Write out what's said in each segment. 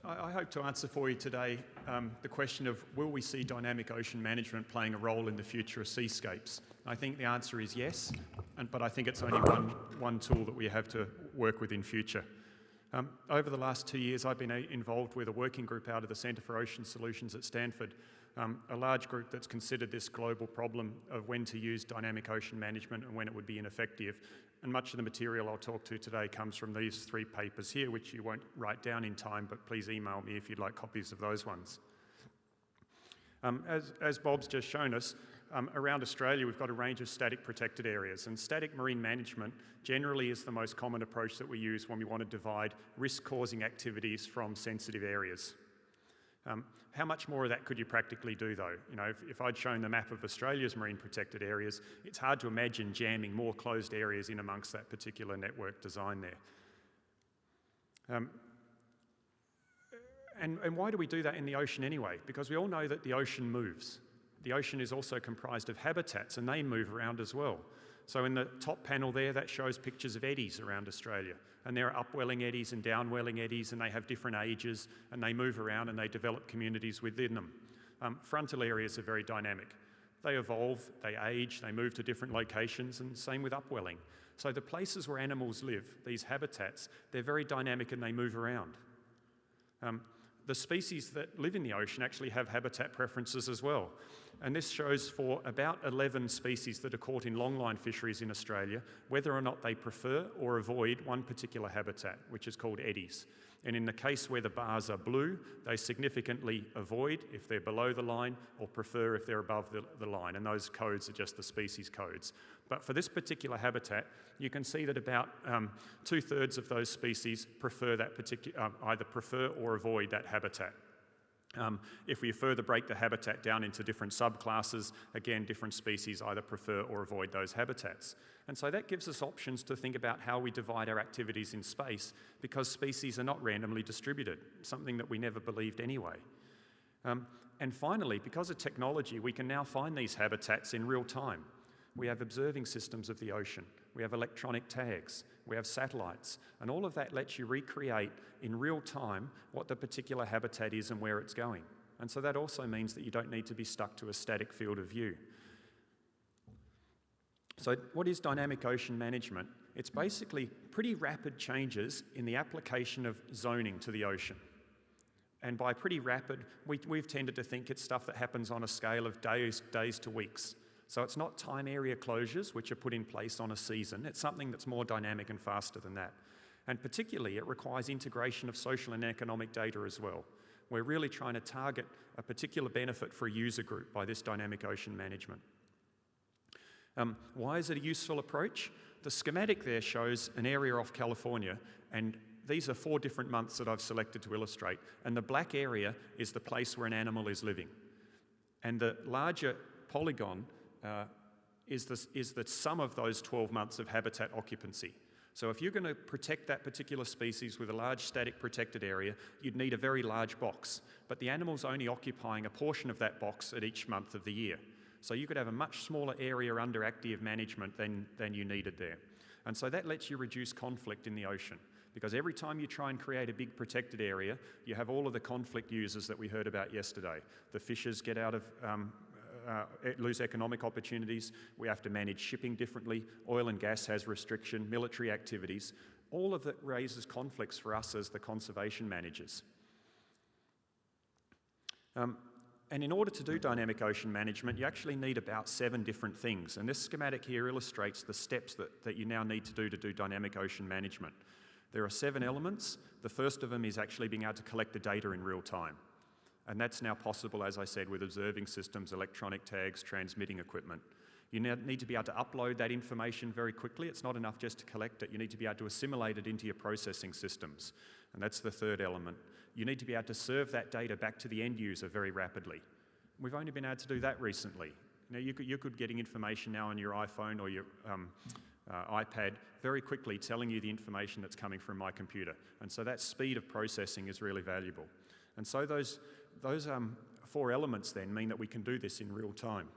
I hope to answer for you today the question of will we see dynamic ocean management playing a role in the future of seascapes? I think the answer is yes, but I think it's only one tool that we have to work with in future. Over the last 2 years, I've been involved with a working group out of the Centre for Ocean Solutions at Stanford, a large group that's considered this global problem of when to use dynamic ocean management and when it would be ineffective. And much of the material I'll talk to today comes from these 3 papers here, which you won't write down in time, but please email me if you'd like copies of those ones. As Bob's just shown us, around Australia we've got a range of static protected areas, and static marine management generally is the most common approach that we use when we want to divide risk-causing activities from sensitive areas. How much more of that could you practically do though? You know, if I'd shown the map of Australia's marine protected areas, it's hard to imagine jamming more closed areas in amongst that particular network design there. And why do we do that in the ocean anyway? Because we all know that the ocean moves. The ocean is also comprised of habitats and they move around as well. So in the top panel there, that shows pictures of eddies around Australia. And there are upwelling eddies and downwelling eddies, and they have different ages, and they move around and they develop communities within them. Frontal areas are very dynamic. They evolve, they age, they move to different locations, and same with upwelling. So the places where animals live, these habitats, they're very dynamic and they move around. The species that live in the ocean actually have habitat preferences as well. And this shows for about 11 species that are caught in longline fisheries in Australia, whether or not they prefer or avoid one particular habitat, which is called eddies. And in the case where the bars are blue, they significantly avoid if they're below the line or prefer if they're above the line. And those codes are just the species codes. But for this particular habitat, you can see that about 2/3 of those species prefer that particular, either prefer or avoid that habitat. If we further break the habitat down into different subclasses, again, different species either prefer or avoid those habitats. And so that gives us options to think about how we divide our activities in space, because species are not randomly distributed, something that we never believed anyway. And finally, because of technology, we can now find these habitats in real time. We have observing systems of the ocean, we have electronic tags, we have satellites, and all of that lets you recreate in real time what the particular habitat is and where it's going. And so that also means that you don't need to be stuck to a static field of view. So what is dynamic ocean management? It's basically pretty rapid changes in the application of zoning to the ocean. And by pretty rapid, we've tended to think it's stuff that happens on a scale of days to weeks. So it's not time area closures which are put in place on a season. It's something that's more dynamic and faster than that. And particularly, it requires integration of social and economic data as well. We're really trying to target a particular benefit for a user group by this dynamic ocean management. Why is it a useful approach? The schematic there shows an area off California, and these are 4 different months that I've selected to illustrate. And the black area is the place where an animal is living. And the larger polygon is the sum of those 12 months of habitat occupancy. So if you're going to protect that particular species with a large static protected area, you'd need a very large box. But the animal's only occupying a portion of that box at each month of the year. So you could have a much smaller area under active management than you needed there. And so that lets you reduce conflict in the ocean. Because every time you try and create a big protected area, you have all of the conflict users that we heard about yesterday. The fishers get out of lose economic opportunities, we have to manage shipping differently, oil and gas has restriction, military activities. All of that raises conflicts for us as the conservation managers. And in order to do dynamic ocean management, you actually need about 7 different things. And this schematic here illustrates the steps that you now need to do dynamic ocean management. There are 7 elements. The first of them is actually being able to collect the data in real time. And that's now possible, as I said, with observing systems, electronic tags, transmitting equipment. You now need to be able to upload that information very quickly. It's not enough just to collect it. You need to be able to assimilate it into your processing systems. And that's the third element. You need to be able to serve that data back to the end user very rapidly. We've only been able to do that recently. You know, you could getting information now on your iPhone or your iPad very quickly telling you the information that's coming from my computer. And so that speed of processing is really valuable. And so those 4 elements then mean that we can do this in real time.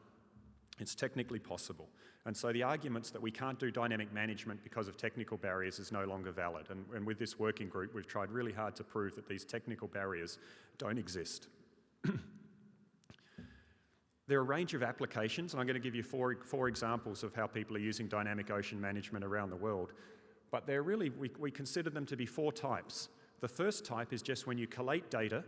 It's technically possible. And so the arguments that we can't do dynamic management because of technical barriers is no longer valid. And with this working group, we've tried really hard to prove that these technical barriers don't exist. There are a range of applications, and I'm going to give you four examples of how people are using dynamic ocean management around the world. But they're really, we consider them to be four types. The first type is just when you collate data,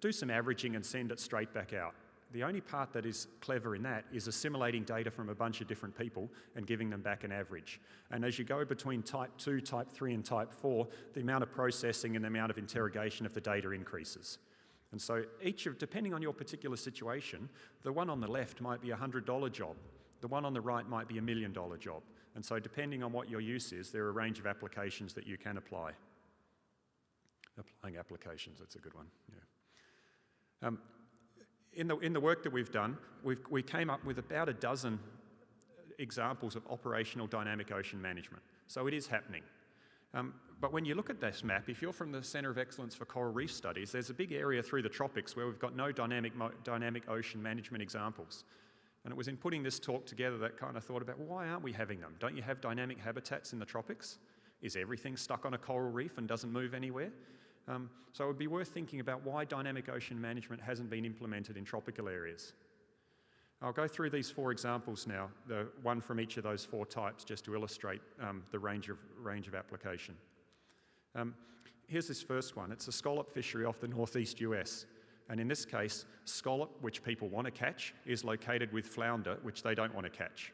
do some averaging and send it straight back out. The only part that is clever in that is assimilating data from a bunch of different people and giving them back an average. And as you go between type 2, type 3 and type 4, the amount of processing and the amount of interrogation of the data increases. And so depending on your particular situation, the one on the left might be a $100 job. The one on the right might be a $1 million job. And so depending on what your use is, there are a range of applications that you can apply. Applying applications, that's a good one, yeah. In the work that we've done, we came up with about a dozen examples of operational dynamic ocean management. So it is happening. But when you look at this map, if you're from the Centre of Excellence for Coral Reef Studies, there's a big area through the tropics where we've got no dynamic ocean management examples. And it was in putting this talk together that kind of thought about, well, why aren't we having them? Don't you have dynamic habitats in the tropics? Is everything stuck on a coral reef and doesn't move anywhere? So it would be worth thinking about why dynamic ocean management hasn't been implemented in tropical areas. I'll go through these four examples now, the one from each of those four types, just to illustrate the range of application. Here's this first one. It's a scallop fishery off the northeast US. And in this case, scallop, which people want to catch, is located with flounder, which they don't want to catch.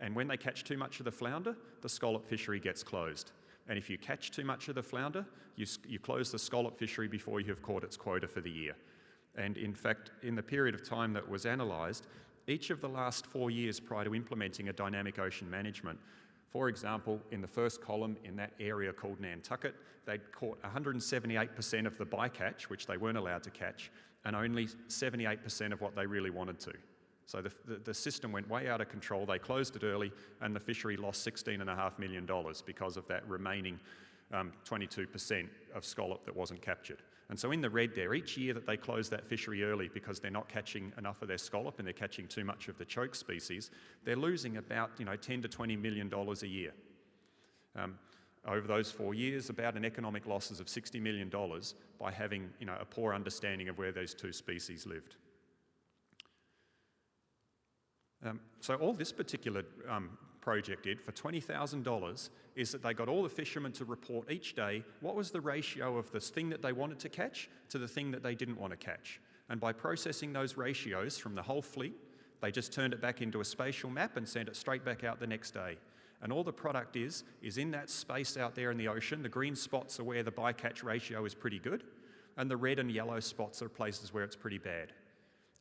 And when they catch too much of the flounder, the scallop fishery gets closed. And if you catch too much of the flounder, you close the scallop fishery before you have caught its quota for the year. And in fact, in the period of time that was analysed, each of the last 4 years prior to implementing a dynamic ocean management, for example, in the first column in that area called Nantucket, they'd caught 178% of the bycatch, which they weren't allowed to catch, and only 78% of what they really wanted to. So the system went way out of control, they closed it early, and the fishery lost $16.5 million because of that remaining 22% of scallop that wasn't captured. And so in the red there, each year that they close that fishery early because they're not catching enough of their scallop and they're catching too much of the choke species, they're losing about $10 to $20 million a year. Over those 4 years, about an economic losses of $60 million by having a poor understanding of where those two species lived. So all this particular project did for $20,000 is that they got all the fishermen to report each day what was the ratio of this thing that they wanted to catch to the thing that they didn't want to catch. And by processing those ratios from the whole fleet, they just turned it back into a spatial map and sent it straight back out the next day. And all the product is in that space out there in the ocean. The green spots are where the bycatch ratio is pretty good, and the red and yellow spots are places where it's pretty bad.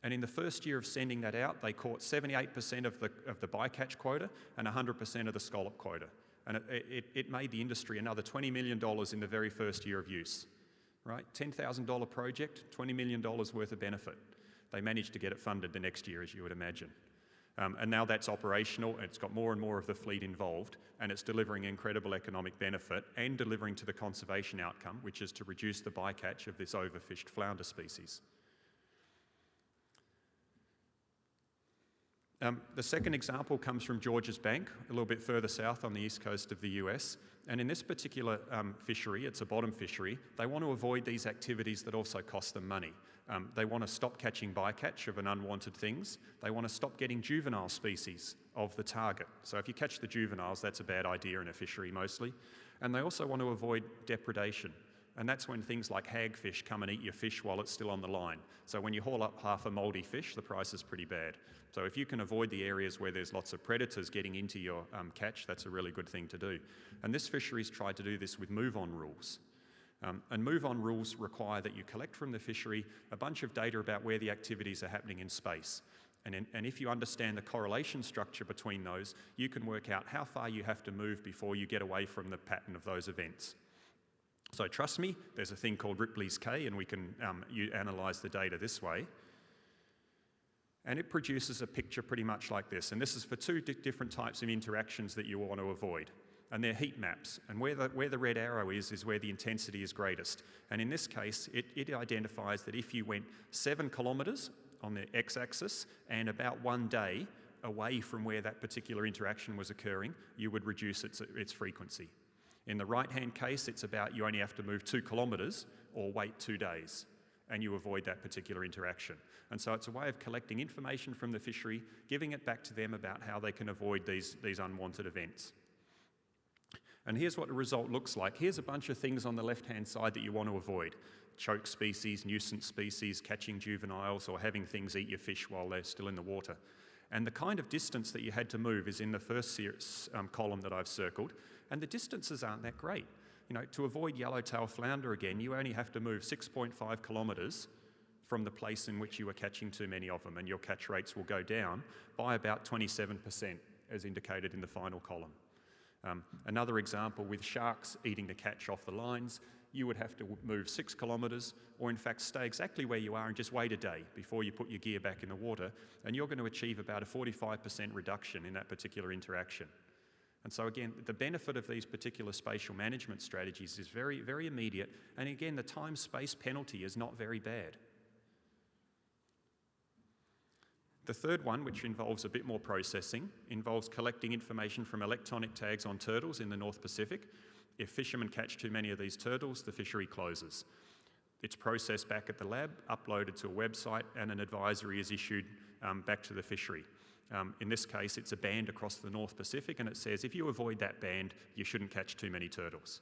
And in the first year of sending that out, they caught 78% of the bycatch quota and 100% of the scallop quota. And it made the industry another $20 million in the very first year of use. Right? $10,000 project, $20 million worth of benefit. They managed to get it funded the next year, as you would imagine. And now that's operational, and it's got more and more of the fleet involved, and it's delivering incredible economic benefit and delivering to the conservation outcome, which is to reduce the bycatch of this overfished flounder species. The second example comes from Georges Bank, a little bit further south on the east coast of the US. And in this particular fishery, it's a bottom fishery, they want to avoid these activities that also cost them money. They want to stop catching bycatch of an unwanted things. They want to stop getting juvenile species of the target. So if you catch the juveniles, that's a bad idea in a fishery mostly. And they also want to avoid depredation. And that's when things like hagfish come and eat your fish while it's still on the line. So when you haul up half a mouldy fish, the price is pretty bad. So if you can avoid the areas where there's lots of predators getting into your catch, that's a really good thing to do. And this fishery's tried to do this with move-on rules. And move-on rules require that you collect from the fishery a bunch of data about where the activities are happening in space. And if you understand the correlation structure between those, you can work out how far you have to move before you get away from the pattern of those events. So trust me, there's a thing called Ripley's K, and we can analyse the data this way. And it produces a picture pretty much like this. And this is for two different types of interactions that you want to avoid. And they're heat maps. And where the red arrow is where the intensity is greatest. And in this case, it identifies that if you went 7 kilometres on the x-axis and about 1 day away from where that particular interaction was occurring, you would reduce its frequency. In the right-hand case, it's about you only have to move 2 kilometres or wait 2 days, and you avoid that particular interaction. And so it's a way of collecting information from the fishery, giving it back to them about how they can avoid these unwanted events. And here's what the result looks like. Here's a bunch of things on the left-hand side that you want to avoid. Choke species, nuisance species, catching juveniles, or having things eat your fish while they're still in the water. And the kind of distance that you had to move is in the first column that I've circled, and the distances aren't that great. You know, to avoid yellowtail flounder again, you only have to move 6.5 kilometres from the place in which you were catching too many of them, and your catch rates will go down by about 27%, as indicated in the final column. Another example, with sharks eating the catch off the lines, you would have to move 6 kilometres, or in fact stay exactly where you are and just wait a day before you put your gear back in the water, and you're going to achieve about a 45% reduction in that particular interaction. And so again, the benefit of these particular spatial management strategies is very, very immediate, and again, the time-space penalty is not very bad. The third one, which involves a bit more processing, involves collecting information from electronic tags on turtles in the North Pacific. If fishermen catch too many of these turtles, the fishery closes. It's processed back at the lab, uploaded to a website, and an advisory is issued back to the fishery. In this case, it's a band across the North Pacific, and it says if you avoid that band, you shouldn't catch too many turtles.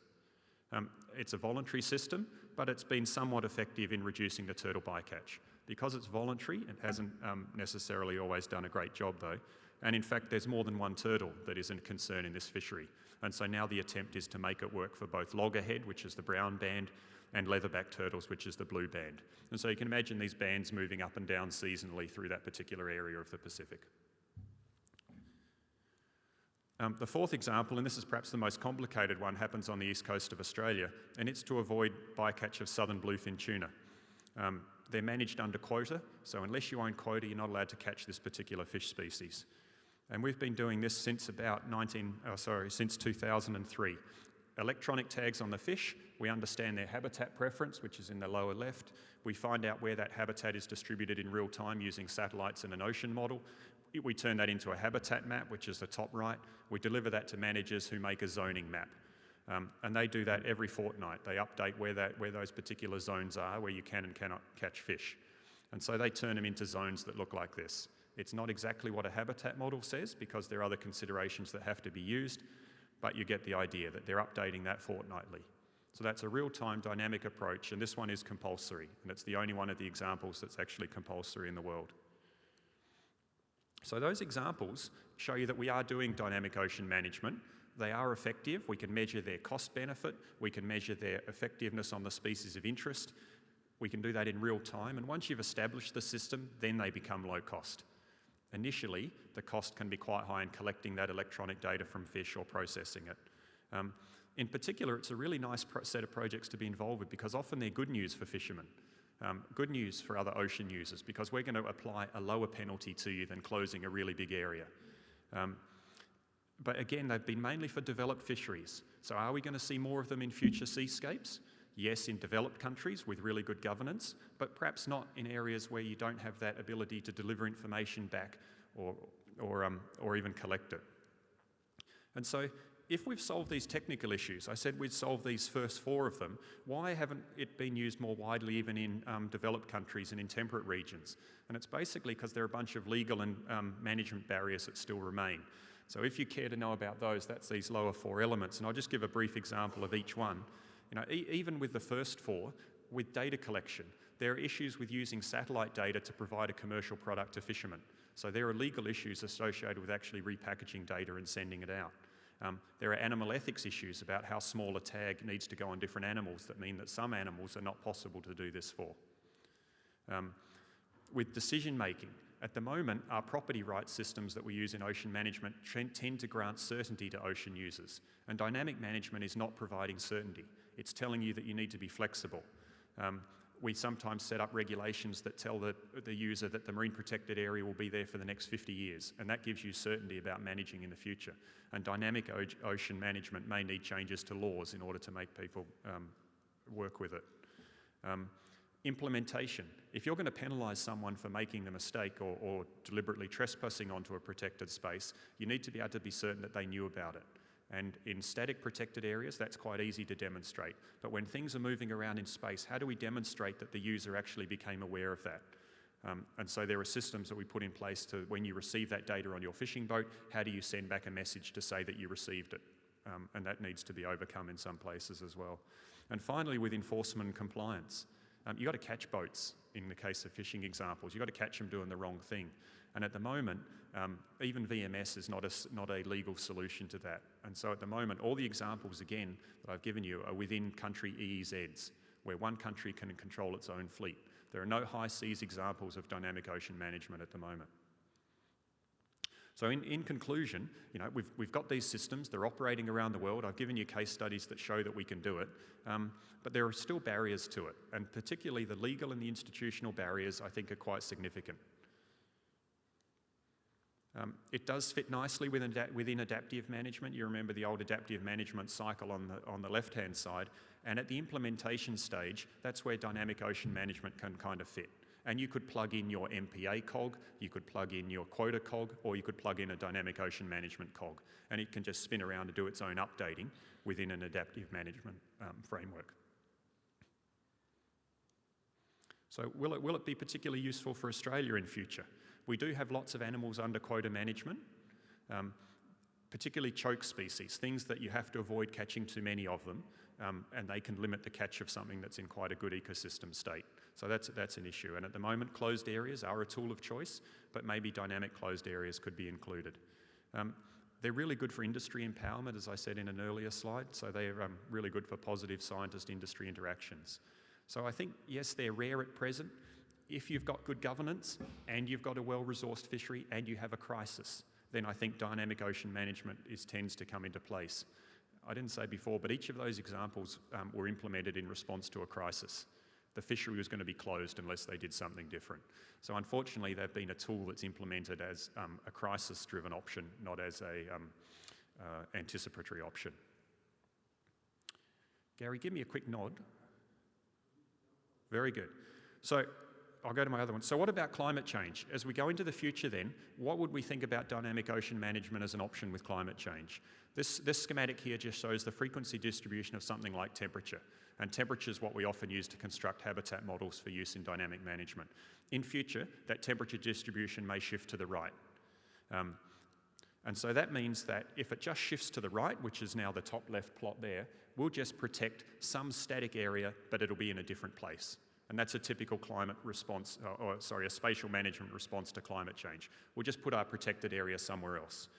It's a voluntary system, but it's been somewhat effective in reducing the turtle bycatch. Because it's voluntary, it hasn't necessarily always done a great job though. And in fact, there's more than one turtle that is a concern in this fishery. And so now the attempt is to make it work for both loggerhead, which is the brown band, and leatherback turtles, which is the blue band. And so you can imagine these bands moving up and down seasonally through that particular area of the Pacific. The fourth example, and this is perhaps the most complicated one, happens on the east coast of Australia, and it's to avoid bycatch of southern bluefin tuna. They're managed under quota, so unless you own quota, you're not allowed to catch this particular fish species. And we've been doing this since since 2003. Electronic tags on the fish, we understand their habitat preference, which is in the lower left. We find out where that habitat is distributed in real time using satellites and an ocean model. We turn that into a habitat map, which is the top right. We deliver that to managers who make a zoning map. And they do that every fortnight. They update where those particular zones are, where you can and cannot catch fish. And so they turn them into zones that look like this. It's not exactly what a habitat model says, because there are other considerations that have to be used, but you get the idea that they're updating that fortnightly. So that's a real-time dynamic approach, and this one is compulsory, and it's the only one of the examples that's actually compulsory in the world. So those examples show you that we are doing dynamic ocean management. They are effective. We can measure their cost benefit. We can measure their effectiveness on the species of interest. We can do that in real time, and once you've established the system, then they become low cost. Initially, the cost can be quite high in collecting that electronic data from fish or processing it. In particular, it's a really nice set of projects to be involved with, because often they're good news for fishermen, good news for other ocean users, because we're going to apply a lower penalty to you than closing a really big area. But again, they've been mainly for developed fisheries. So are we going to see more of them in future seascapes? Yes, in developed countries with really good governance, but perhaps not in areas where you don't have that ability to deliver information back or even collect it. And so if we've solved these technical issues, I said we'd solve these first 4 of them, why haven't it been used more widely even in developed countries and in temperate regions? And it's basically because there are a bunch of legal and management barriers that still remain. So if you care to know about those, that's these lower 4 elements, and I'll just give a brief example of each one. You know, even with the first 4, with data collection, there are issues with using satellite data to provide a commercial product to fishermen. So there are legal issues associated with actually repackaging data and sending it out. There are animal ethics issues about how small a tag needs to go on different animals that mean that some animals are not possible to do this for. With decision making, at the moment, our property rights systems that we use in ocean management tend to grant certainty to ocean users, and dynamic management is not providing certainty. It's telling you that you need to be flexible. We sometimes set up regulations that tell the user that the marine protected area will be there for the next 50 years, and that gives you certainty about managing in the future. And dynamic ocean management may need changes to laws in order to make people work with it. Implementation. If you're going to penalise someone for making the mistake or deliberately trespassing onto a protected space, you need to be able to be certain that they knew about it. And in static protected areas, that's quite easy to demonstrate. But when things are moving around in space, how do we demonstrate that the user actually became aware of that? And so there are systems that we put in place to, when you receive that data on your fishing boat, how do you send back a message to say that you received it? And that needs to be overcome in some places as well. And finally, with enforcement and compliance, you've got to catch boats in the case of fishing examples. You've got to catch them doing the wrong thing. And at the moment, even VMS is not a legal solution to that. And so at the moment, all the examples, again, that I've given you are within country EEZs, where one country can control its own fleet. There are no high seas examples of dynamic ocean management at the moment. So in conclusion, you know, we've got these systems, they're operating around the world. I've given you case studies that show that we can do it, but there are still barriers to it, and particularly the legal and the institutional barriers, I think, are quite significant. It does fit nicely within adaptive management. You remember the old adaptive management cycle on the left-hand side, and at the implementation stage, that's where dynamic ocean management can kind of fit. And you could plug in your MPA cog, you could plug in your quota cog, or you could plug in a dynamic ocean management cog, and it can just spin around and do its own updating within an adaptive management framework. So will it be particularly useful for Australia in future? We do have lots of animals under quota management, particularly choke species, things that you have to avoid catching too many of them, and they can limit the catch of something that's in quite a good ecosystem state. So that's an issue. And at the moment, closed areas are a tool of choice, but maybe dynamic closed areas could be included. They're really good for industry empowerment, as I said in an earlier slide, so they're really good for positive scientist-industry interactions. So I think, yes, they're rare at present. If you've got good governance and you've got a well-resourced fishery and you have a crisis, then I think dynamic ocean management tends to come into place. I didn't say before, but each of those examples were implemented in response to a crisis. The fishery was going to be closed unless they did something different. So unfortunately, they've been a tool that's implemented as a crisis-driven option, not as a anticipatory option. Gary, give me a quick nod. Very good. So I'll go to my other one. So what about climate change? As we go into the future then, what would we think about dynamic ocean management as an option with climate change? This schematic here just shows the frequency distribution of something like temperature. And temperature is what we often use to construct habitat models for use in dynamic management. In future, that temperature distribution may shift to the right. And so that means that if it just shifts to the right, which is now the top left plot there, we'll just protect some static area, but it'll be in a different place. And that's a typical climate response, a spatial management response to climate change. We'll just put our protected area somewhere else.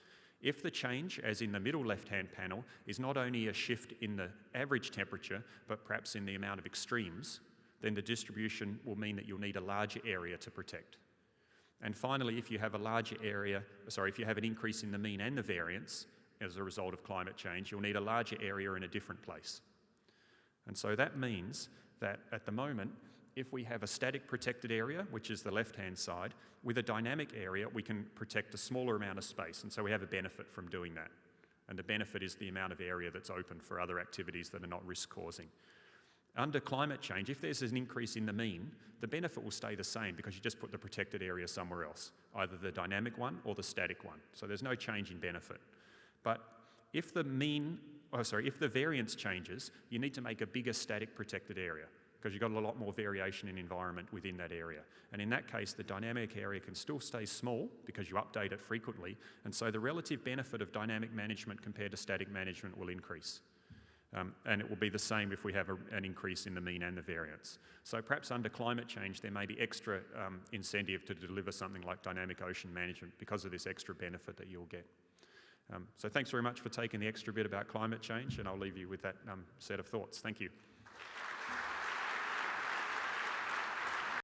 If the change, as in the middle left-hand panel, is not only a shift in the average temperature, but perhaps in the amount of extremes, then the distribution will mean that you'll need a larger area to protect. And finally, if you have a larger area, if you have an increase in the mean and the variance as a result of climate change, you'll need a larger area in a different place. And so that means that at the moment, if we have a static protected area, which is the left-hand side, with a dynamic area, we can protect a smaller amount of space, and so we have a benefit from doing that. And the benefit is the amount of area that's open for other activities that are not risk-causing. Under climate change, if there's an increase in the mean, the benefit will stay the same because you just put the protected area somewhere else, either the dynamic one or the static one. So there's no change in benefit. But if the variance changes, you need to make a bigger static protected area, because you've got a lot more variation in environment within that area. And in that case, the dynamic area can still stay small because you update it frequently, and so the relative benefit of dynamic management compared to static management will increase. And it will be the same if we have an increase in the mean and the variance. So perhaps under climate change, there may be extra incentive to deliver something like dynamic ocean management because of this extra benefit that you'll get. So thanks very much for taking the extra bit about climate change, and I'll leave you with that set of thoughts. Thank you.